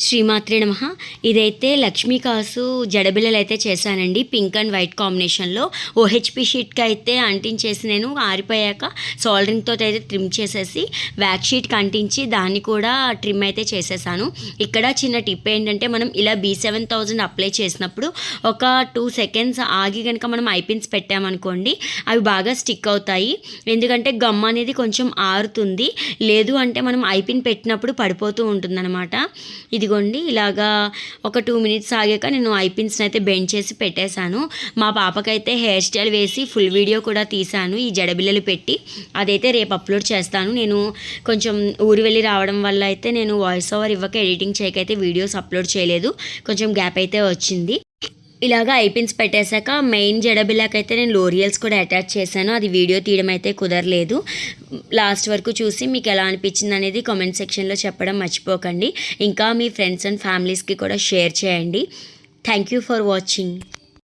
శ్రీమాత్రే నమః. ఇదైతే లక్ష్మీ కాసు జడబిళ్ళలు అయితే చేశానండి. పింక్ అండ్ వైట్ కాంబినేషన్లో ఓహెచ్పి షీట్కి అయితే అంటించేసి నేను ఆరిపోయాక సోల్డరింగ్తో అయితే ట్రిమ్ చేసేసి వ్యాక్ షీట్కి అంటించి దాన్ని కూడా ట్రిమ్ అయితే చేసేసాను. ఇక్కడ చిన్న టిప్ ఏంటంటే మనం ఇలా B7000 అప్లై చేసినప్పుడు ఒక 2 సెకండ్స్ ఆగి కనుక మనం ఐపిన్స్ పెట్టామనుకోండి అవి బాగా స్టిక్ అవుతాయి. ఎందుకంటే గమ్ అనేది కొంచెం ఆరుతుంది. లేదు అంటే మనం ఐపిన్ పెట్టినప్పుడు పడిపోతూ ఉంటుందన్నమాట. ఇదిగోండి ఇలాగా ఒక 2 మినిట్స్ ఆగాక నేను ఐపిన్స్ని అయితే బెండ్ చేసి పెట్టేశాను. మా పాపకైతే హెయిర్ స్టైల్ వేసి ఫుల్ వీడియో కూడా తీశాను ఈ జడబిళ్ళలు పెట్టి. అదైతే రేపు అప్లోడ్ చేస్తాను. నేను కొంచెం ఊరు వెళ్ళి రావడం వల్ల అయితే నేను వాయిస్ ఓవర్ ఇవ్వక ఎడిటింగ్ చేయకైతే వీడియోస్ అప్లోడ్ చేయలేదు. కొంచెం గ్యాప్ అయితే వచ్చింది. ఇలాగా ఐపిన్స్ పెట్టేశాక మెయిన్ జడబిళ్ళకైతే నేను లోరియల్స్ కూడా అటాచ్ చేశాను. అది వీడియో తీయడం అయితే కుదరలేదు. లాస్ట్ వరకు చూసి మీకు ఎలా అనిపించింది అనేది కామెంట్ సెక్షన్లో చెప్పడం మర్చిపోకండి. ఇంకా మీ ఫ్రెండ్స్ అండ్ ఫ్యామిలీస్కి కూడా షేర్ చేయండి. Thank you for watching.